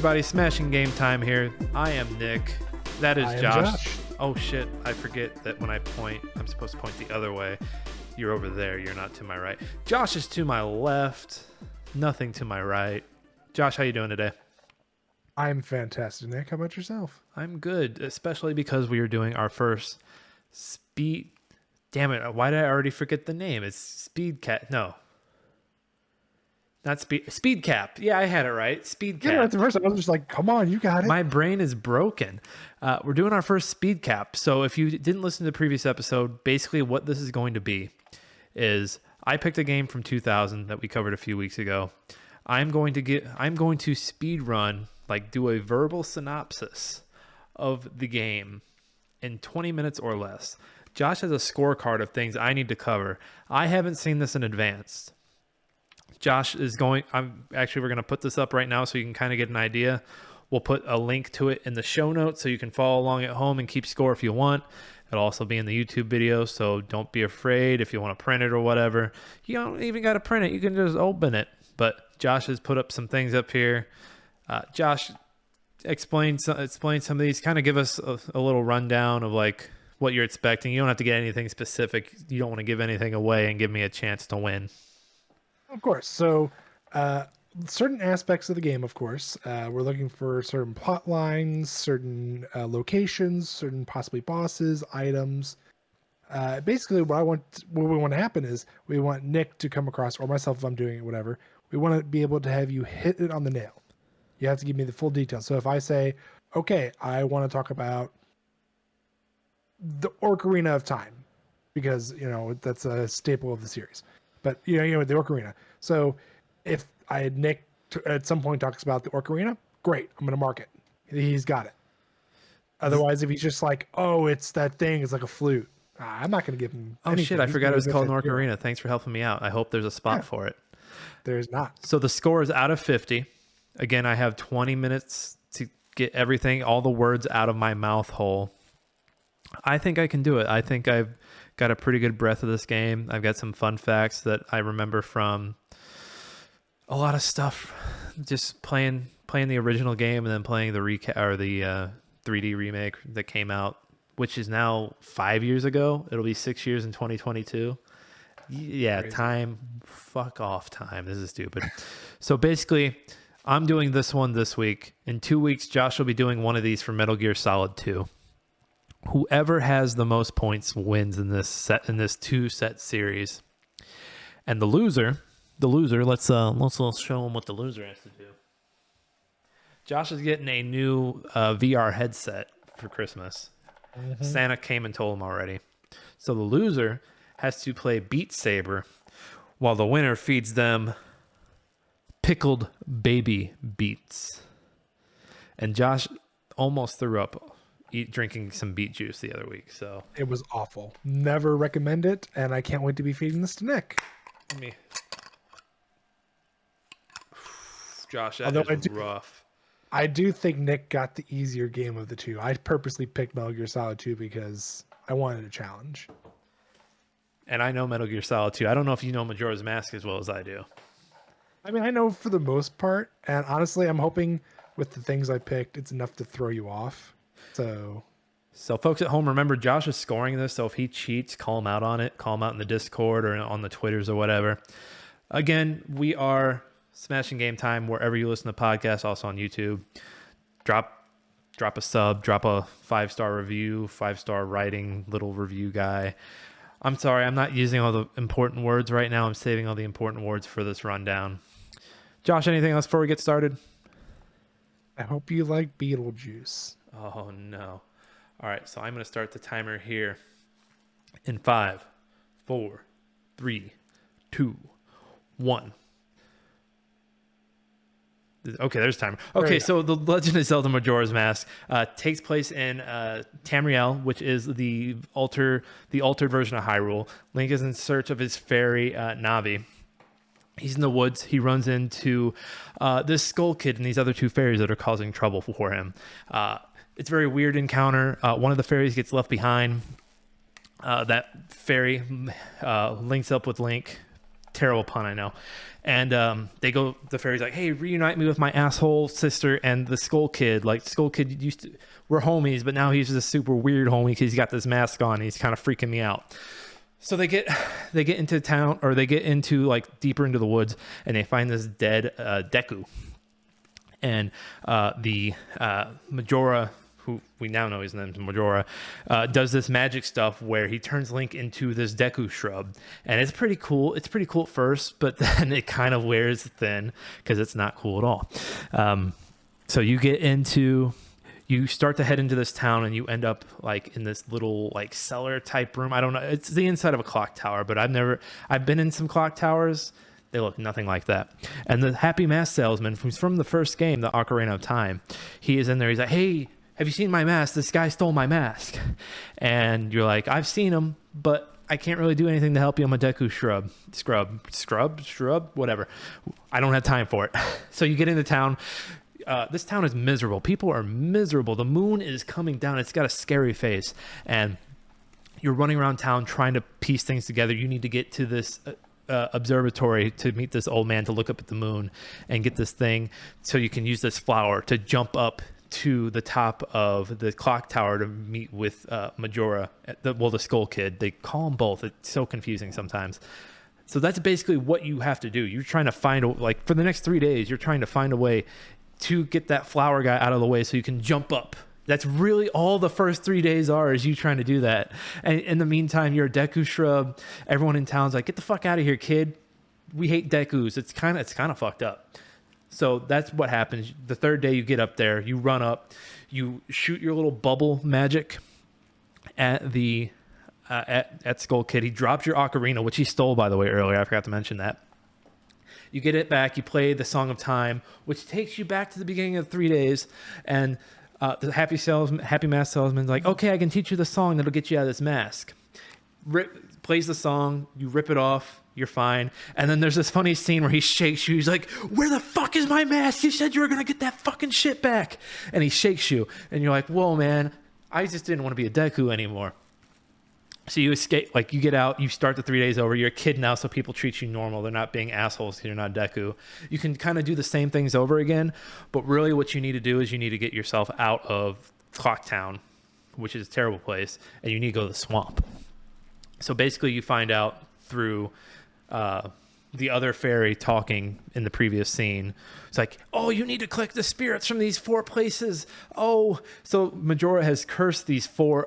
everybody, Smashing Game Time here. I am Nick. That is Josh. Oh shit, I forget that when I point, I'm supposed to point the other way. You're over there, you're not to my right. Josh is to my left, nothing to my right. Josh, how you doing today? I'm fantastic, Nick. How about yourself? I'm good, especially because we are doing our first speed... Damn it, why did I already forget the name? It's Speedcat. No. Not Speedcap. Yeah, I had it right. Speedcap. Yeah, at the first I was just like, come on, you got it. My brain is broken. We're doing our first Speedcap. So if you didn't listen to the previous episode, basically what this is going to be is I picked a game from 2000 that we covered a few weeks ago. I'm going to speed run, like do a verbal synopsis of the game in 20 minutes or less. Josh has a scorecard of things I need to cover. I haven't seen this in advance. Josh is we're going to put this up right now so you can kind of get an idea. We'll put a link to it in the show notes so you can follow along at home and keep score if you want. It'll also be in the YouTube video, so don't be afraid if you want to print it or whatever. You don't even got to print it. You can just open it. But Josh has put up some things up here. Josh, explain some of these. Kind of give us a little rundown of like what you're expecting. You don't have to get anything specific. You don't want to give anything away and give me a chance to win. Of course. So, certain aspects of the game, of course, we're looking for certain plot lines, certain locations, certain possibly bosses, items. Basically, what we want to happen is we want Nick to come across, or myself if I'm doing it, whatever. We want to be able to have you hit it on the nail. You have to give me the full details. So if I say, okay, I want to talk about the Ocarina of Time, because that's a staple of the series. But the Ocarina. So if Nick at some point talks about the Ocarina, great, I'm gonna mark it. He's got it. Otherwise, if he's just like, oh, it's that thing, it's like a flute, I'm not gonna give him. Oh anything. shit, I forgot it was called an Ocarina. Thanks for helping me out. I hope there's a spot for it. There's not. So the score is out of 50. Again, I have 20 minutes to get everything, all the words out of my mouth hole. I think I can do it. I think I've got a pretty good breadth of this game. I've got some fun facts that I remember from a lot of stuff, just playing the original game and then playing the 3D remake that came out, which is now 5 years ago. It'll be 6 years in 2022. Yeah, crazy. Time. Fuck off time. This is stupid. So basically, I'm doing this one this week. In 2 weeks, Josh will be doing one of these for Metal Gear Solid 2. Whoever has the most points wins in this 2-set series. And the loser, let's show them what the loser has to do. Josh is getting a new VR headset for Christmas. Mm-hmm. Santa came and told him already. So the loser has to play Beat Saber while the winner feeds them pickled baby beets. And Josh almost threw up drinking some beet juice the other week. So it was awful. Never recommend it, and I can't wait to be feeding this to Nick. Josh, that is rough. I do think Nick got the easier game of the two. I purposely picked Metal Gear Solid 2 because I wanted a challenge. And I know Metal Gear Solid 2. I don't know if you know Majora's Mask as well as I do. I mean, I know for the most part, and honestly, I'm hoping with the things I picked, it's enough to throw you off. So folks at home, remember Josh is scoring this. So if he cheats, call him out on it. Call him out in the Discord or on the Twitters or whatever. Again, we are Smashing Game Time wherever you listen to podcasts, also on YouTube. Drop a sub, drop a 5-star review, 5-star writing little review guy. I'm sorry, I'm not using all the important words right now. I'm saving all the important words for this rundown. Josh, anything else before we get started? I hope you like Beetlejuice. Oh, no. All right, so I'm going to start the timer here in 5, 4, 3, 2, 1. Okay, there's timer. Okay, so The Legend of Zelda Majora's Mask takes place in Tamriel, which is the altered version of Hyrule. Link is in search of his fairy, Navi. He's in the woods. He runs into this Skull Kid and these other two fairies that are causing trouble for him. It's a very weird encounter. One of the fairies gets left behind. That fairy links up with Link, Terrible pun, I know. And the fairy's like, hey, reunite me with my asshole sister and the Skull Kid. Like, Skull Kid we're homies, but now he's just a super weird homie because he's got this mask on and he's kind of freaking me out. So they get into town, or they get into like deeper into the woods, and they find this dead Deku. And the Majora, who we now know his name's Majora, does this magic stuff where he turns Link into this Deku shrub. And it's pretty cool. It's pretty cool at first, but then it kind of wears thin because it's not cool at all. So you start to head into this town, and you end up like in this little like cellar type room. I don't know. It's the inside of a clock tower, but I've been in some clock towers. They look nothing like that. And the Happy Mask Salesman, who's from the first game, the Ocarina of Time, he is in there. He's like, hey, have you seen my mask? This guy stole my mask. And you're like, I've seen him, but I can't really do anything to help you. I'm a Deku shrub, whatever. I don't have time for it. So you get into town. This town is miserable. People are miserable. The moon is coming down. It's got a scary face. And you're running around town trying to piece things together. You need to get to this observatory to meet this old man to look up at the moon and get this thing so you can use this flower to jump up to the top of the clock tower to meet with Majora, the Skull Kid. They call them both. It's so confusing sometimes. So that's basically what you have to do. You're trying to find, for the next 3 days, you're trying to find a way to get that flower guy out of the way so you can jump up. That's really all the first 3 days are, is you trying to do that. And in the meantime, you're a Deku shrub. Everyone in town's like, get the fuck out of here, kid. We hate Dekus. It's kind of fucked up. So that's what happens. The third day you get up there, you run up, you shoot your little bubble magic at the at Skull Kid. He drops your ocarina, which he stole, by the way, earlier. I forgot to mention that. You get it back. You play the Song of Time, which takes you back to the beginning of 3 days. And the Happy Mask Salesman's like, okay, I can teach you the song that'll get you out of this mask. Plays the song. You rip it off. You're fine. And then there's this funny scene where he shakes you. He's like, where the fuck is my mask? You said you were going to get that fucking shit back. And he shakes you. And you're like, whoa, man. I just didn't want to be a Deku anymore. So you escape, you get out, you start the 3 days over. You're a kid now, so people treat you normal. They're not being assholes because you're not Deku. You can kind of do the same things over again, but really what you need to do is you need to get yourself out of Clock Town, which is a terrible place, and you need to go to the swamp. So basically you find out through the other fairy talking in the previous scene. It's like, oh, you need to collect the spirits from these 4 places. Oh, so Majora has cursed these four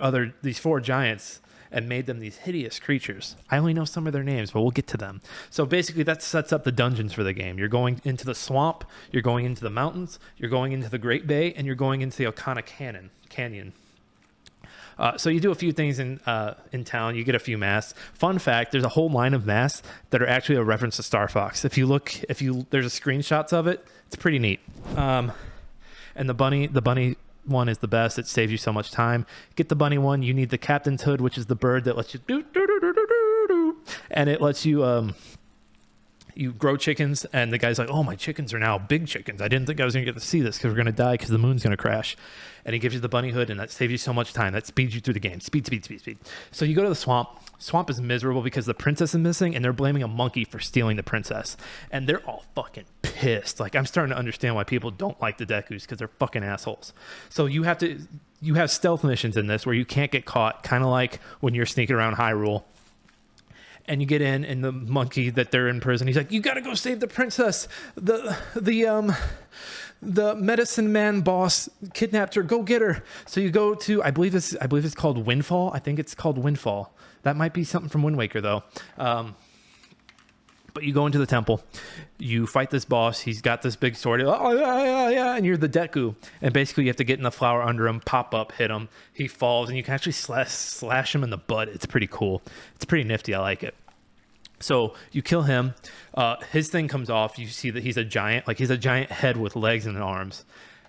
giants and made them these hideous creatures. I only know some of their names, but we'll get to them. So basically that sets up the dungeons for the game. You're going into the swamp, you're going into the mountains, you're going into the Great Bay, and you're going into the Okana Canyon. So you do a few things in town. You get a few masks. Fun fact: there's a whole line of masks that are actually a reference to Star Fox. There's a screenshots of it. It's pretty neat. And the bunny one is the best. It saves you so much time. Get the bunny one. You need the captain's hood, which is the bird that lets you do, and it lets you you grow chickens. And the guy's like, oh, my chickens are now big chickens. I didn't think I was gonna get to see this because we're gonna die because the moon's gonna crash. And he gives you the bunny hood, and that saves you so much time. That speeds you through the game. Speed. So you go to the swamp. Swamp is miserable because the princess is missing, and they're blaming a monkey for stealing the princess. And they're all fucking pissed. I'm starting to understand why people don't like the Dekus, because they're fucking assholes. So you have stealth missions in this where you can't get caught, kind of like when you're sneaking around Hyrule. And you get in, and the monkey that they're in prison, he's like, you gotta go save the princess. The medicine man boss kidnapped her. Go get her. So you go to, I believe it's called Windfall. I think it's called Windfall. That might be something from Wind Waker though. But you go into the temple, you fight this boss. He's got this big sword. And you're the Deku. And basically you have to get in the flower under him, pop up, hit him. He falls, and you can actually slash him in the butt. It's pretty cool. It's pretty nifty. I like it. So you kill him. His thing comes off. You see that he's a giant. He's a giant head with legs and arms.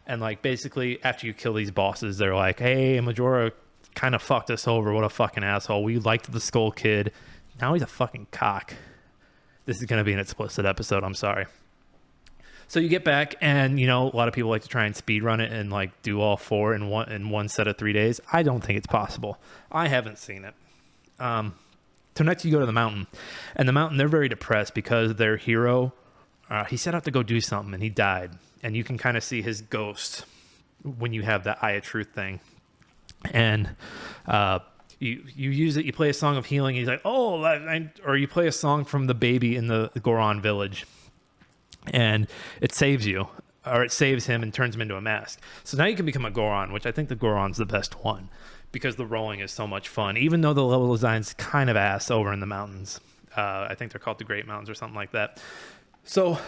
And basically after you kill these bosses, they're like, hey, Majora kind of fucked us over. What a fucking asshole. We liked the Skull Kid. Now he's a fucking cock. This is going to be an explicit episode. I'm sorry. So you get back, and a lot of people like to try and speed run it and do all 4 in one set of 3 days. I don't think it's possible. I haven't seen it. So next you go to the mountain, and the mountain, they're very depressed because their hero, he set out to go do something and he died, and you can kind of see his ghost when you have that Eye of Truth thing, and you use it. You play a song of healing. He's like, oh, or you play a song from the baby in the Goron village, and it saves you, or it saves him and turns him into a mask. So now you can become a Goron, which I think the Goron's the best one because the rolling is so much fun, even though the level design's kind of ass over in the mountains. I think they're called the Great Mountains or something like that. So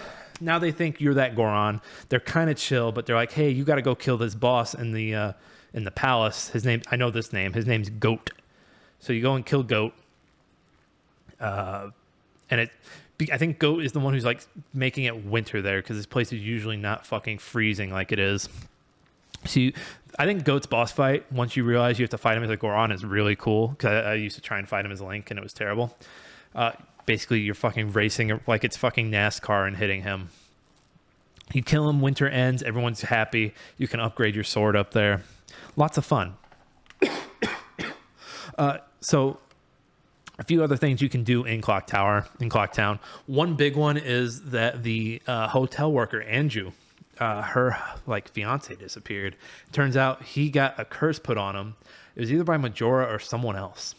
now they think you're that Goron. They're kind of chill, but they're like, hey, you got to go kill this boss in the palace. His name, I know this name. His name's Goat. So you go and kill Goat. And I think Goat is the one who's like making it winter there because this place is usually not fucking freezing like it is. So I think Goat's boss fight, once you realize you have to fight him as a Goron, is really cool because I used to try and fight him as Link and it was terrible. Basically, you're fucking racing like it's fucking NASCAR and hitting him. You kill him, winter ends, everyone's happy. You can upgrade your sword up there. Lots of fun. So a few other things you can do in Clocktown. One big one is that the hotel worker, Anju, her like fiance disappeared. Turns out he got a curse put on him. It was either by Majora or someone else.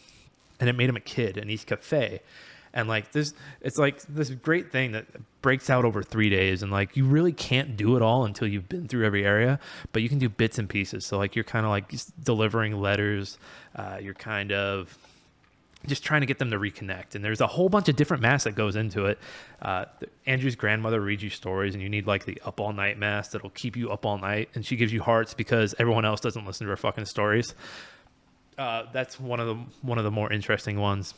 And it made him a kid in East Cafe. And like this, it's like this great thing that breaks out over 3 days. And like, you really can't do it all until you've been through every area, but you can do bits and pieces. So like, you're kind of like delivering letters. You're kind of just trying to get them to reconnect. And there's a whole bunch of different masks that goes into it. Andrew's grandmother reads you stories, and you need like the up all night mask that'll keep you up all night. And she gives you hearts because everyone else doesn't listen to her fucking stories. That's one of the more interesting ones.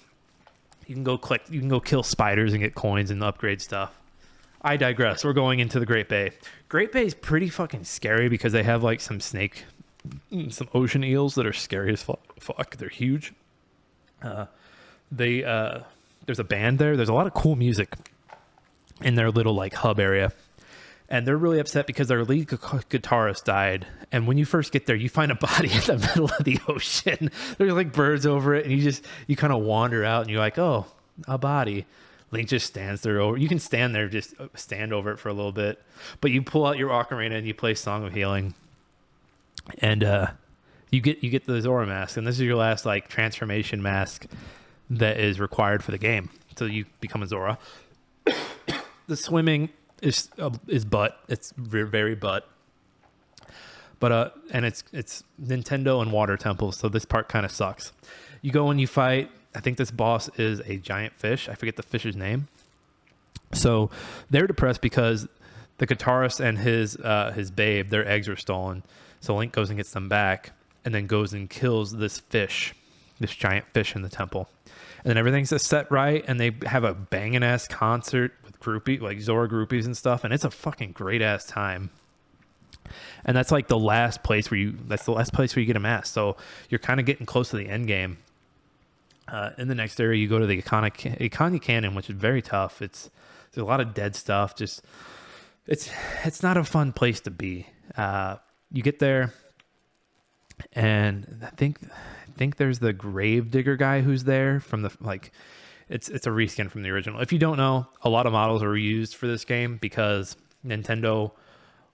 You can go kill spiders and get coins and upgrade stuff. I digress. We're going into the Great Bay. Great Bay is pretty fucking scary because they have like some ocean eels that are scary as fuck. They're huge. There's a band there. There's a lot of cool music in their little like hub area. And they're really upset because their lead guitarist died. And when you first get there, you find a body in the middle of the ocean. There's like birds over it. And you kind of wander out and you're like, oh, a body. Link just stands there. You can stand there, just stand over it for a little bit. But you pull out your ocarina and you play Song of Healing. And you get the Zora mask. And this is your last like transformation mask that is required for the game. So you become a Zora. The swimming is butt. It's very butt. But and it's Nintendo and water temples, so this part kind of sucks. You go and you fight. I think this boss is a giant fish. I forget the fish's name. So they're depressed because the guitarist and his babe, their eggs were stolen. So Link goes and gets them back, and then goes and kills this giant fish in the temple. And then everything's set right, and they have a banging ass concert with like Zora groupies and stuff, and it's a fucking great ass time. And that's like the last place where you get a mask. So you're kind of getting close to the end game. In the next area, you go to the Ikanya Canyon, which is very tough. There's a lot of dead stuff. Just it's not a fun place to be. You get there, and I think there's the grave digger guy who's there from the like. It's a reskin from the original. If you don't know, a lot of models are reused for this game because Nintendo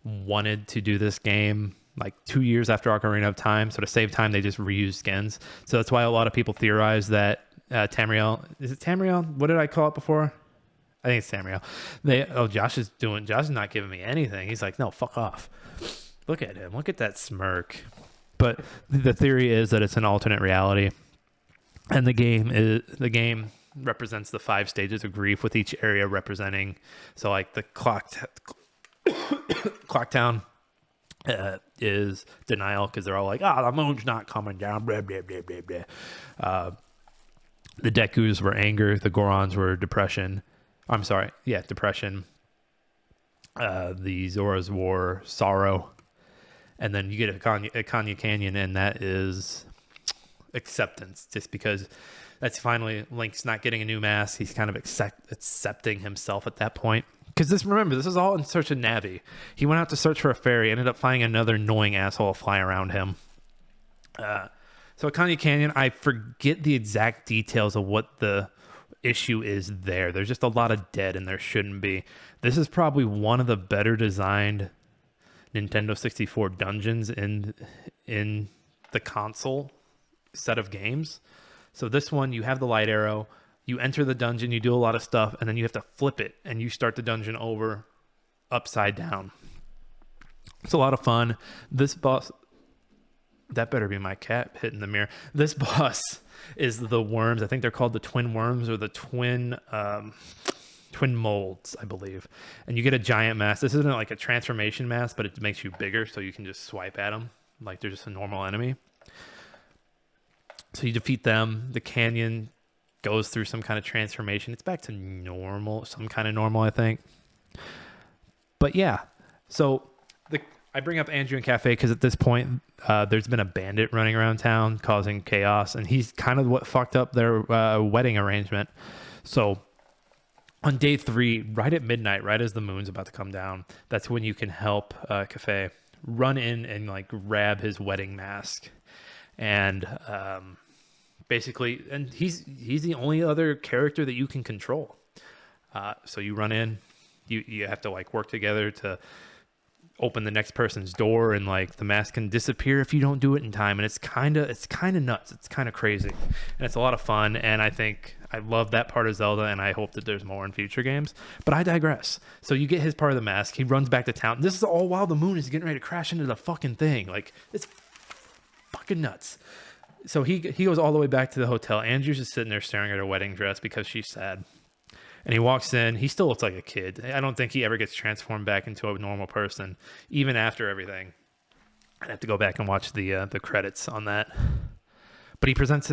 wanted to do this game like 2 years after Ocarina of Time. So to save time, they just reused skins. So that's why a lot of people theorize that Tamriel, is it Tamriel? What did I call it before? I think it's Tamriel. Josh is not giving me anything. He's like, no, fuck off. Look at him. Look at that smirk. But the theory is that it's an alternate reality. And the game represents the 5 stages of grief, with each area representing. So like the Clocktown is denial because they're all like, the moon's not coming down, blah blah blah blah blah. The Dekus were anger, the Gorons were depression. Depression. The Zoras were sorrow, and then you get Ikanya Canyon, and that is acceptance, just because that's finally Link's not getting a new mask. He's kind of accepting himself at that point. Because this is all in search of Navi. He went out to search for a fairy, ended up finding another annoying asshole fly around him. So Kanye Canyon, I forget the exact details of what the issue is there. There's just a lot of dead and there shouldn't be. This is probably one of the better designed Nintendo 64 dungeons in the console set of games. So this one, you have the light arrow, you enter the dungeon, you do a lot of stuff, and then you have to flip it and you start the dungeon over upside down. It's a lot of fun. This boss, that better be my cat hitting the mirror. This boss is the worms. I think they're called the twin worms or the twin molds, I believe. And you get a giant mask. This isn't like a transformation mask, but it makes you bigger so you can just swipe at them like they're just a normal enemy. So you defeat them. The canyon goes through some kind of transformation. It's back to normal, some kind of normal, I think. But yeah, so I bring up Andrew and Cafe because at this point, there's been a bandit running around town causing chaos, and he's kind of what fucked up their wedding arrangement. So on day 3, right at midnight, right as the moon's about to come down, that's when you can help Cafe run in and like grab his wedding mask, and basically, and he's the only other character that you can control. So you run in, you have to like work together to open the next person's door, and like the mask can disappear if you don't do it in time, and it's kind of nuts, it's kind of crazy, and it's a lot of fun. And I love that part of Zelda, and I hope that there's more in future games, but I digress. So you get his part of the mask, he runs back to town. This is all while the moon is getting ready to crash into the fucking thing. Like, it's fucking nuts. So he goes all the way back to the hotel. Andrew's just sitting there staring at her wedding dress because she's sad. And he walks in. He still looks like a kid. I don't think he ever gets transformed back into a normal person, even after everything. I'd have to go back and watch the credits on that. But he presents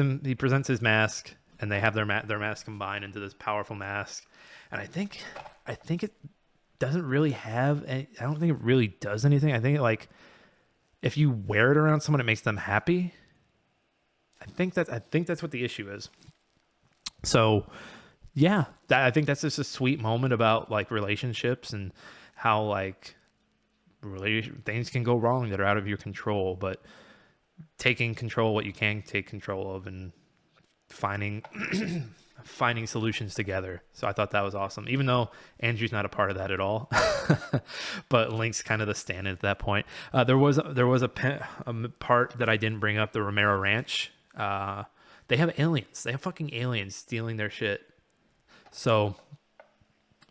his mask, and they have their mask combined into this powerful mask. And I think it doesn't really have. I don't think it really does anything. I think if you wear it around someone, it makes them happy. I think that's what the issue is. So. Yeah, I think that's just a sweet moment about like relationships and how like things can go wrong that are out of your control, but taking control of what you can take control of and finding solutions together. So I thought that was awesome, even though Andrew's not a part of that at all. But Link's kind of the stand-in at that point. There was a part that I didn't bring up, the Romero Ranch. They have aliens. They have fucking aliens stealing their shit. So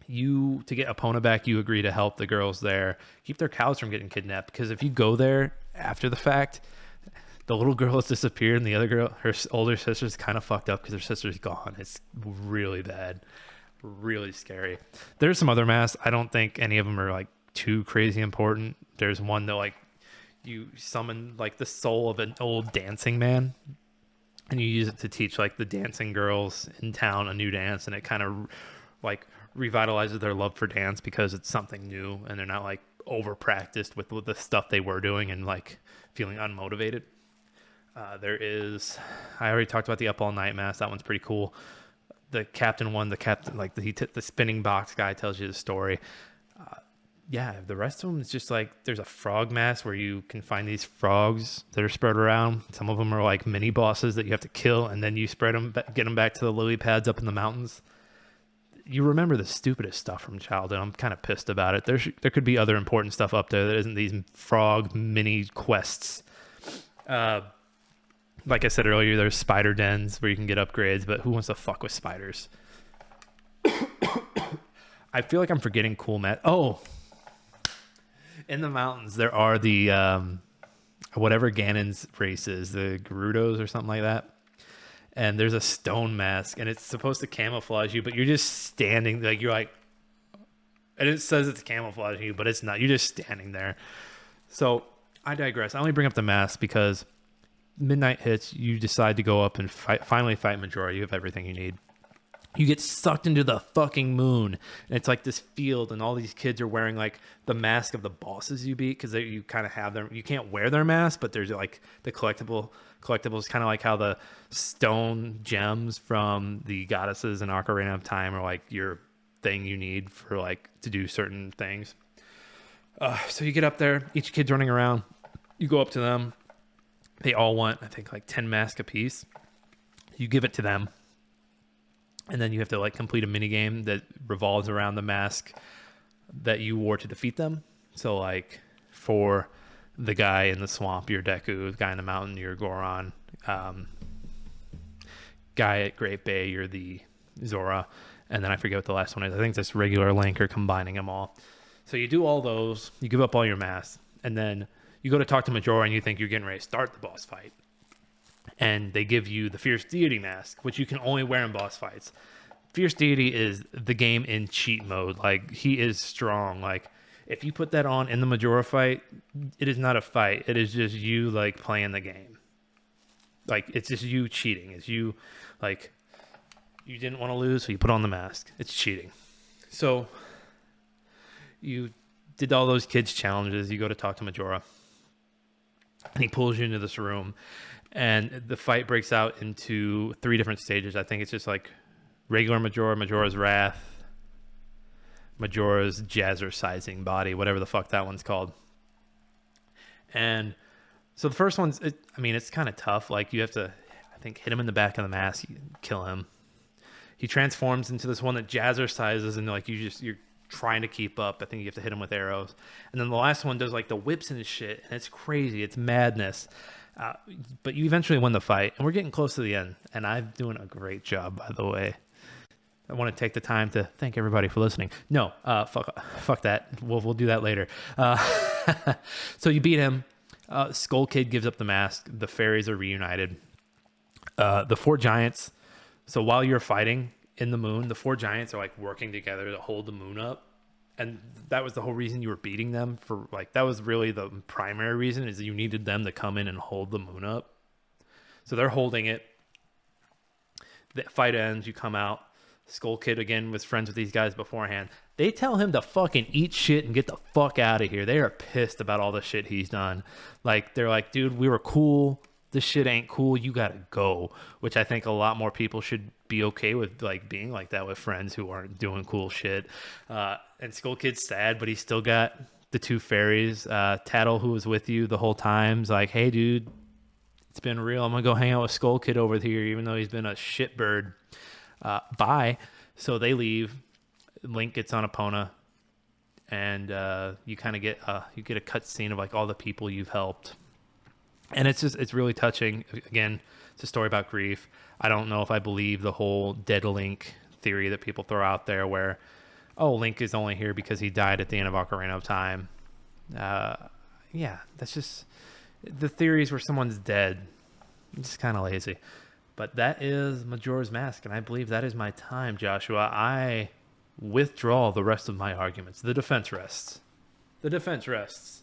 to get Epona back, you agree to help the girls there, keep their cows from getting kidnapped. Because if you go there after the fact, the little girl has disappeared, and the other girl, her older sister's kind of fucked up because her sister's gone. It's really bad, really scary. There's some other masks. I don't think any of them are like too crazy important. There's one that like you summon like the soul of an old dancing man, and you use it to teach like the dancing girls in town a new dance, and it kind of like revitalizes their love for dance because it's something new and they're not like over practiced with the stuff they were doing and like feeling unmotivated. I already talked about the Up All Night mask. That one's pretty cool. The captain like the spinning box guy tells you the story. Yeah, the rest of them is just like there's a frog mask where you can find these frogs that are spread around. Some of them are like mini bosses that you have to kill, and then you spread them, get them back to the lily pads up in the mountains. You remember the stupidest stuff from childhood. I'm kind of pissed about it. There could be other important stuff up there that isn't these frog mini quests. Like I said earlier, there's spider dens where you can get upgrades, but who wants to fuck with spiders? I feel like I'm forgetting cool in the mountains, there are the whatever Ganon's race is, the Gerudos or something like that. And there's a stone mask, and it's supposed to camouflage you, but you're just standing, like you're like, and it says it's camouflaging you, but it's not. You're just standing there. So I digress. I only bring up the mask because midnight hits. You decide to go up and finally fight Majora. You have everything you need. You get sucked into the fucking moon, and it's like this field, and all these kids are wearing like the mask of the bosses you beat, because you kind of have them. You can't wear their mask, but there's like the collectibles, kind of like how the stone gems from the goddesses in Ocarina of Time are like your thing you need for like to do certain things. So you get up there, each kid's running around. You go up to them. They all want, I think, like 10 masks apiece. You give it to them, and then you have to like complete a mini game that revolves around the mask that you wore to defeat them. So like for the guy in the swamp, you're Deku. The guy in the mountain, you're Goron. Guy at Great Bay, you're the Zora. And then I forget what the last one is. I think this regular Link or combining them all. So you do all those. You give up all your masks, and then you go to talk to Majora, and you think you're getting ready to start the boss fight. And they give you the Fierce Deity mask, which you can only wear in boss fights. Fierce Deity is the game in cheat mode. Like, he is strong. Like, if you put that on in the Majora fight, it is not a fight. It is just you, like, playing the game. Like, it's just you cheating. It's you, like, you didn't want to lose, so you put on the mask. It's cheating. So, you did all those kids' challenges. You go to talk to Majora. And he pulls you into this room. And the fight breaks out into 3 different stages. I think it's just like regular Majora, Majora's Wrath, Majora's Jazzercising Body, whatever the fuck that one's called. And so the first one's, it's kind of tough. Like, you have to, I think, hit him in the back of the mask, kill him. He transforms into this one that jazzercises, and like you're trying to keep up. I think you have to hit him with arrows. And then the last one does like the whips and shit, and it's crazy. It's madness. But you eventually win the fight, and we're getting close to the end, and I'm doing a great job, by the way. I want to take the time to thank everybody for listening. No, fuck that. We'll do that later. So you beat him. Skull Kid gives up the mask. The fairies are reunited. The 4 giants. So while you're fighting in the moon, the 4 giants are like working together to hold the moon up. And that was the whole reason you were beating them for, like, that was really the primary reason, is that you needed them to come in and hold the moon up. So they're holding it. The fight ends. You come out. Skull Kid again was friends with these guys beforehand. They tell him to fucking eat shit and get the fuck out of here. They are pissed about all the shit he's done. Like, they're like, dude, we were cool. This shit ain't cool. You gotta go. Which I think a lot more people should be okay with, like, being like that with friends who aren't doing cool shit. And Skull Kid's sad, but he's still got the 2 fairies. Tattle, who was with you the whole time, is like, hey, dude, it's been real. I'm gonna go hang out with Skull Kid over here, even though he's been a shitbird. Bye. So they leave. Link gets on Epona, and you kind of get a cut scene of like all the people you've helped. And it's really touching. Again, it's a story about grief. I don't know if I believe the whole dead Link theory that people throw out there where, oh, Link is only here because he died at the end of Ocarina of Time. Yeah, that's just the theories where someone's dead. It's just kind of lazy. But that is Majora's Mask, and I believe that is my time, Joshua. I withdraw the rest of my arguments. The defense rests. The defense rests.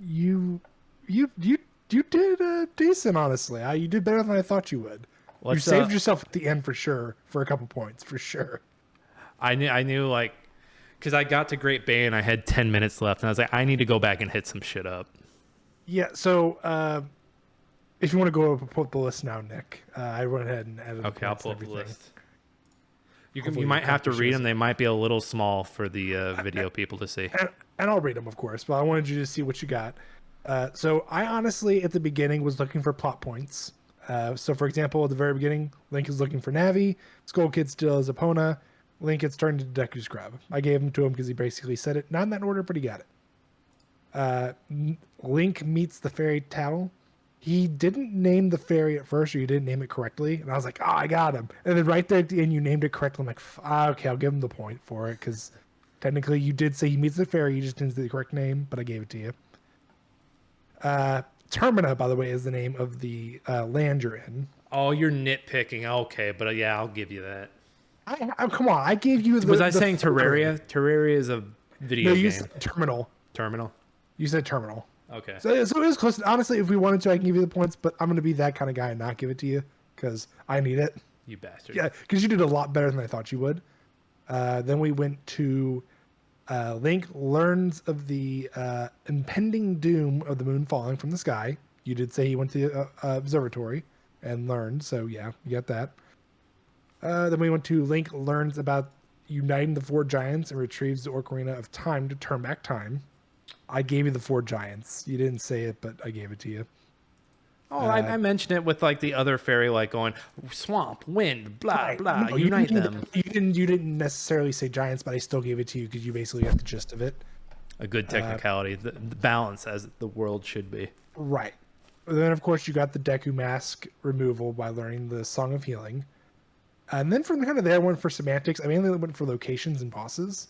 You did decent, honestly. You did better than I thought you would. You saved yourself at the end for sure, for a couple points, for sure. I knew like, because I got to Great Bay and I had 10 minutes left, and I was like, I need to go back and hit some shit up. Yeah, so if you want to go pull up the list now, Nick, I went ahead and added. Okay, I'll pull up the list. You might have to read them. They might be a little small for the video people to see. And I'll read them, of course, but I wanted you to see what you got. So I honestly, at the beginning, was looking for plot points. So, for example, at the very beginning, Link is looking for Navi. Skull Kid still is Epona. Link gets turned into Deku's Grub. I gave him to him because he basically said it. Not in that order, but he got it. Link meets the fairy Tattle. He didn't name the fairy at first, or you didn't name it correctly. And I was like, oh, I got him. And then right there at the end, you named it correctly. I'm like, okay, I'll give him the point for it, because technically you did say he meets the fairy. You just didn't say the correct name, but I gave it to you. Termina, by the way, is the name of the land you're in. Oh, you're nitpicking. Okay, but yeah, I'll give you that. Come on, I gave you the... Was I saying Terraria? Terraria is a video game. No, you said Terminal. Terminal? You said Terminal. Okay. So it was close. Honestly, if we wanted to, I can give you the points, but I'm going to be that kind of guy and not give it to you because I need it. You bastard. Yeah, because you did a lot better than I thought you would. Then we went to Link learns of the impending doom of the moon falling from the sky. You did say he went to the observatory and learned, so yeah, you got that. Then we went to Link learns about uniting the 4 giants and retrieves the Ocarina of Time to turn back time. I gave you the 4 giants. You didn't say it, but I gave it to you. Oh, I mentioned it with like the other fairy, like going swamp, wind, blah Right. blah, No, you unite didn't. them. You didn't necessarily say giants, but I still gave it to you because you basically got the gist of it. A good technicality, the balance as the world should be. Right. And then, of course, you got the Deku Mask removal by learning the Song of Healing. And then from kind of there, I went for semantics. I mainly went for locations and bosses.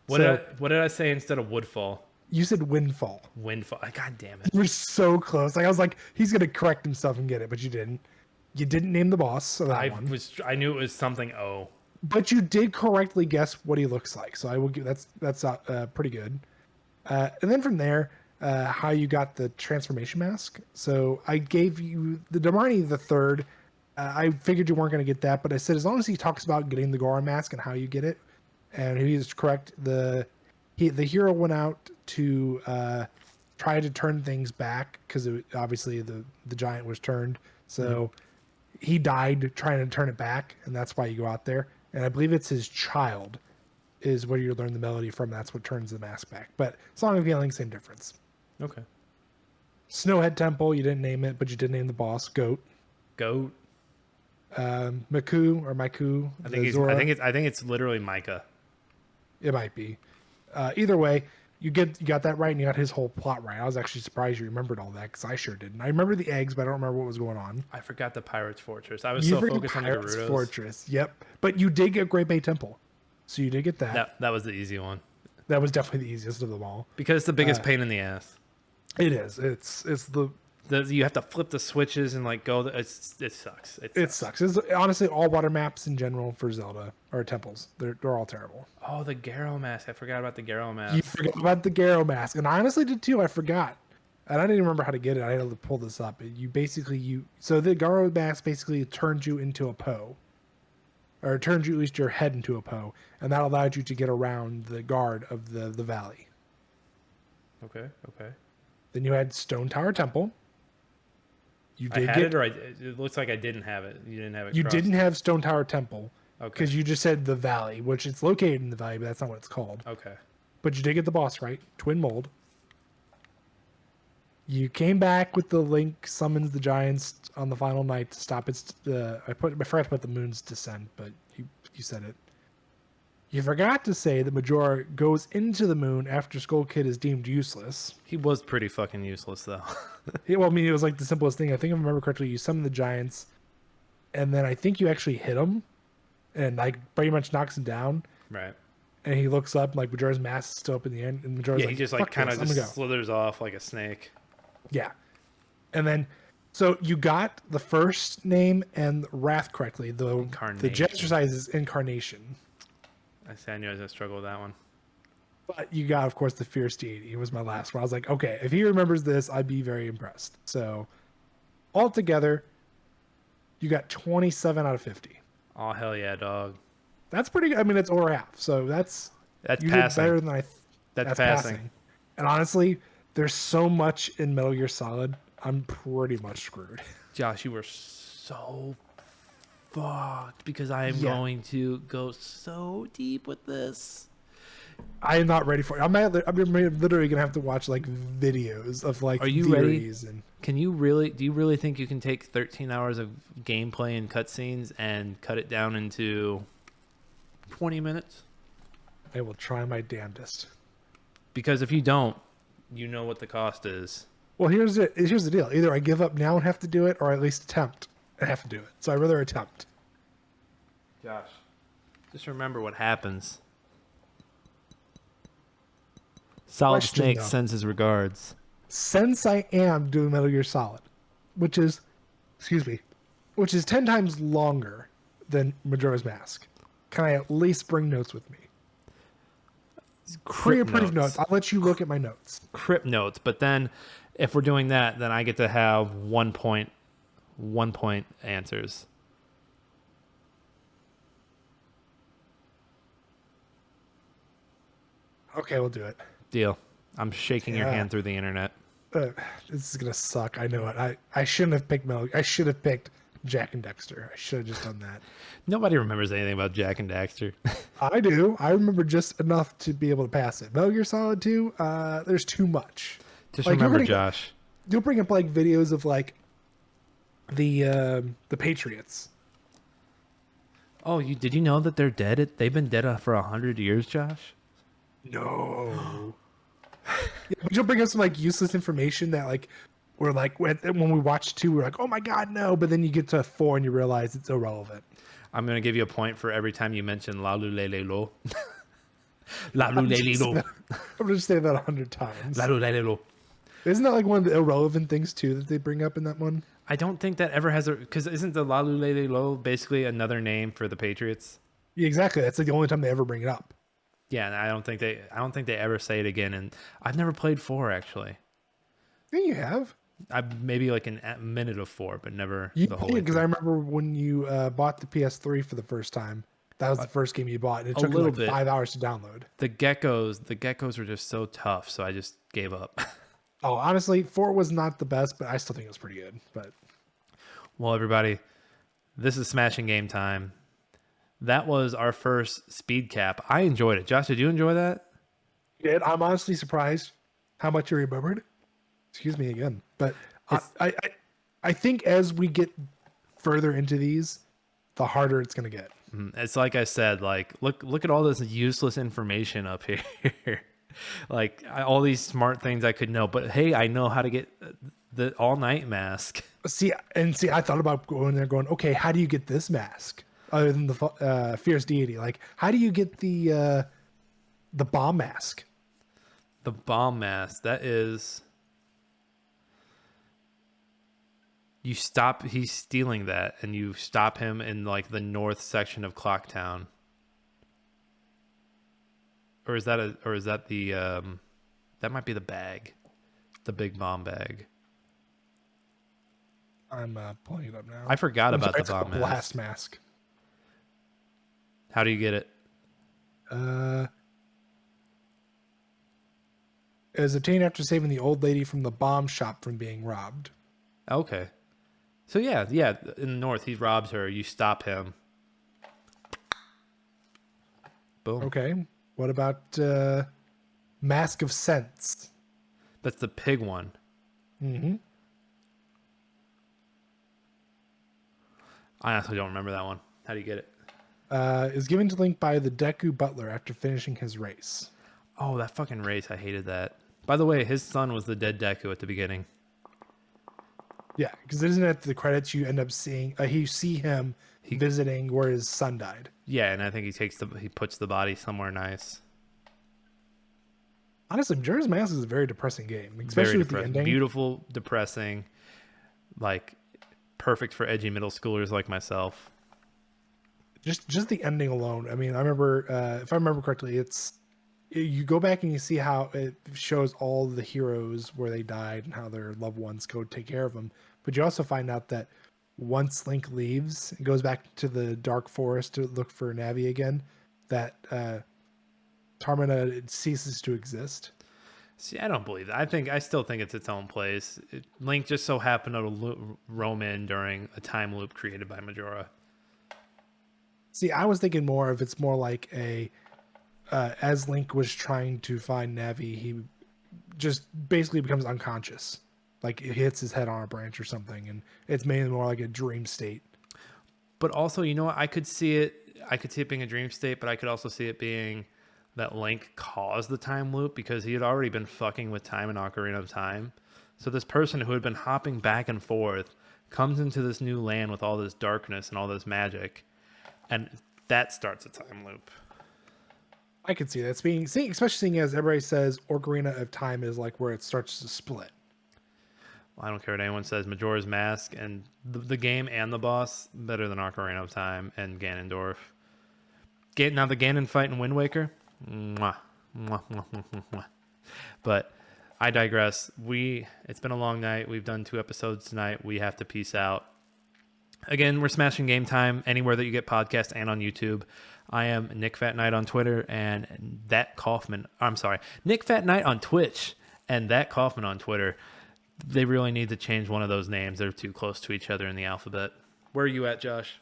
So What did I say instead of woodfall? you said Windfall. Windfall. God damn it. You were so close. Like I was like, he's gonna correct himself and get it, but you didn't. You didn't name the boss of that one, I knew it was something O. but you did correctly guess what he looks like. So I will give that's pretty good. And then from there, how you got the transformation mask. So I gave you the Damani the third. I figured you weren't going to get that, but I said as long as he talks about getting the Gora mask and how you get it, and he is correct. The hero went out to try to turn things back because obviously the giant was turned. So he died trying to turn it back, and that's why you go out there. And I believe it's his child is where you learn the melody from. That's what turns the mask back. But Song of Healing, same difference. Okay. Snowhead Temple, you didn't name it, but you did name the boss. Goat. Goat. Maku or Maiku. I think it's literally Micah. It might be. Either way, you got that right, and you got his whole plot right. I was actually surprised you remembered all that because I sure didn't. I remember the eggs, but I don't remember what was going on. I forgot the Pirate's Fortress. I was so focused on the Pirate's Gerudos. Fortress. Yep. But you did get Great Bay Temple, so you did get that. That was the easy one. That was definitely the easiest of them all. Because it's the biggest pain in the ass. It is. It's You have to flip the switches and like go. It sucks. It sucks. It's honestly all water maps in general for Zelda or temples. They're all terrible. Oh, the Garrow mask. I forgot about the Garrow mask. You forgot about the Garrow mask, and I honestly did too. I forgot, and I didn't even remember how to get it. I had to pull this up. So the Garrow mask basically turns you into a Poe, or it turns you at least your head into a Poe, and that allowed you to get around the guard of the valley. Okay. Then you had Stone Tower Temple. You did it looks like I didn't have it. You didn't have it. You didn't have Stone Tower Temple. Okay. Because you just said the valley, which it's located in the valley, but that's not what it's called. Okay. But you did get the boss right, Twin Mold. You came back with the Link summons the giants on the final night to stop its. I forgot to put the moon's descent, but you said it. You forgot to say that Majora goes into the moon after Skull Kid is deemed useless. He was pretty fucking useless though. Well, I mean, it was like the simplest thing. I think if I remember correctly, you summon the giants, and then I think you actually hit him, and like pretty much knocks him down. Right. And he looks up, like Majora's mask is still up in the end, and Majora's he just like kind of just slithers off like a snake. Yeah. And then, so you got the first name and Wrath correctly. The exercise is Incarnation. I knew I was going to struggle with that one. But you got, of course, the Fierce Deity. It was my last one. I was like, okay, if he remembers this, I'd be very impressed. So, altogether, you got 27 out of 50. Oh, hell yeah, dog. That's pretty good. I mean, it's over half. So, that's you passing. Did better than That's passing. And honestly, there's so much in Metal Gear Solid, I'm pretty much screwed. Josh, you were so fucked because I am going to go so deep with this. I am not ready for it. I'm literally gonna have to watch like videos of like. Are you ready? Do you really think you can take 13 hours of gameplay and cutscenes and cut it down into 20 minutes? I will try my damnedest. Because if you don't, you know what the cost is. Well, here's the deal. Either I give up now and have to do it, or at least attempt and have to do it. So I'd rather attempt. Josh, just remember what happens. Solid Snake sends his regards. Since I am doing Metal Gear Solid, which is 10 times longer than Majora's Mask, can I at least bring notes with me? Pre-approved notes. I'll let you look at my notes. Crypt notes, but then if we're doing that, then I get to have 1 point answers. Okay, we'll do it. Deal. I'm shaking your hand through the internet. This is gonna suck. I know it. I shouldn't have picked Metal. I should have picked Jack and Dexter. I should have just done that. Nobody remembers anything about Jack and Daxter. I do. I remember just enough to be able to pass it. Metal Gear Solid 2, there's too much. Just Like remember Josh. you'll bring up like videos of like the Patriots. Oh, did you know that they're dead? They've been dead for 100 years, Josh. No. Yeah, but you'll bring up some like useless information that like we're like when we watch 2, we're like, oh my god, no. But then you get to 4 and you realize it's irrelevant. I'm gonna give you a point for every time you mention La Lulele Lo. La Lulele Lo. I'm just saying that 100 times. La Lulele Lo. Isn't that like one of the irrelevant things too that they bring up in that one? I don't think that ever has because isn't the La Lulele Lo basically another name for the Patriots? Yeah, exactly. That's like the only time they ever bring it up. Yeah, and I don't think they ever say it again. And I've never played 4 actually. Yeah, you have. I maybe like a minute of 4, but never You the whole did, way. because I remember when you bought the PS3 for the first time. That was the first game you bought, and it took you little like bit. 5 hours to download. The geckos were just so tough, so I just gave up. Oh, honestly, 4 was not the best, but I still think it was pretty good. But Well, everybody, this is Smashing Game Time. That was our first Speedcap. I enjoyed it. Josh, did you enjoy that? I'm honestly surprised how much you remembered. Excuse me again, but I think as we get further into these, the harder it's gonna get. It's like I said, like look at all this useless information up here. Like all these smart things I could know, but hey, I know how to get the all night mask. See, I thought about going there, going, okay, how do you get this mask other than the fierce deity? Like, how do you get the bomb mask? The bomb mask. That is. You stop. He's stealing that, and you stop him in like the north section of Clocktown. Or is that the that might be the bag, the big bomb bag. I'm pulling it up now. I forgot about the it's bomb called mask. blast mask. How do you get it? It was obtained after saving the old lady from the bomb shop from being robbed. Okay. So yeah, in the north, he robs her. You stop him. Boom. Okay. What about Mask of Sense? That's the pig one. Mm-hmm. I honestly don't remember that one. How do you get it? Is given to Link by the Deku Butler after finishing his race. Oh, that fucking race. I hated that. By the way, his son was the dead Deku at the beginning. Yeah, because isn't it the credits you end up seeing? You see him visiting where his son died. Yeah, and I think he puts the body somewhere nice. Honestly, Majora's Mask is a very depressing game, especially with the ending. Beautiful, depressing, like perfect for edgy middle schoolers like myself. Just the ending alone. I mean, I remember, if I remember correctly, you go back and you see how it shows all the heroes where they died and how their loved ones go take care of them. But you also find out that once Link leaves and goes back to the Dark Forest to look for Navi again, that Tarmina ceases to exist. See, I don't believe that. I still think it's its own place. Link just so happened to roam in during a time loop created by Majora. See, I was thinking more of it's more like as Link was trying to find Navi, he just basically becomes unconscious. Like it hits his head on a branch or something, and it's mainly more like a dream state. But also, you know what? I could see it being a dream state, but I could also see it being that Link caused the time loop because he had already been fucking with time in Ocarina of Time. So this person who had been hopping back and forth comes into this new land with all this darkness and all this magic, and that starts a time loop. I could see that especially seeing as everybody says Ocarina of Time is like where it starts to split. Well, I don't care what anyone says. Majora's Mask and the game and the boss better than Ocarina of Time and Ganondorf. Now the Ganon fight in Wind Waker. Mwah, mwah, mwah, mwah, mwah, mwah. But I digress. It's been a long night. We've done 2 episodes tonight. We have to peace out. Again, we're Smashing Game Time anywhere that you get podcasts and on YouTube. I am Nick Fat Knight on Twitter and that Kaufman. I'm sorry, Nick Fat Knight on Twitch and that Kaufman on Twitter. They really need to change one of those names. They're too close to each other in the alphabet. Where are you at, Josh?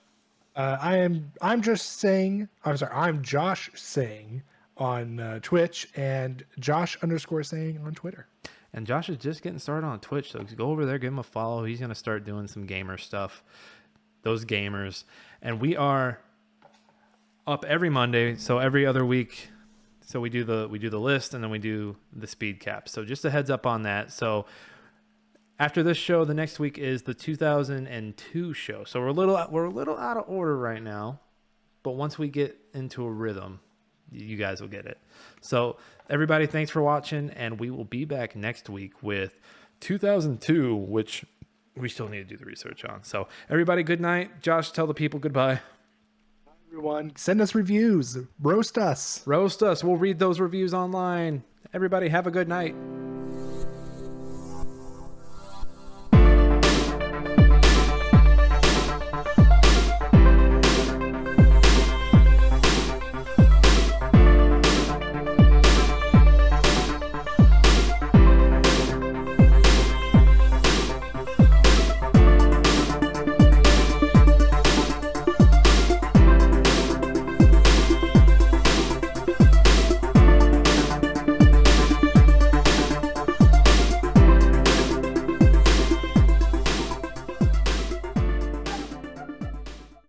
I'm just saying. I'm sorry. I'm Josh saying on Twitch and Josh underscore saying on Twitter. And Josh is just getting started on Twitch, so go over there, give him a follow. He's going to start doing some gamer stuff. Those gamers. And we are up every Monday, so every other week. So we do the list, and then we do the speed cap. So just a heads up on that. So after this show, the next week is the 2002 show. So we're a little out of order right now, but once we get into a rhythm, you guys will get it. So everybody, thanks for watching, and we will be back next week with 2002, which we still need to do the research on. So everybody, good night. Josh, tell the people goodbye. Everyone, send us reviews. Roast us. Roast us. We'll read those reviews online. Everybody, have a good night.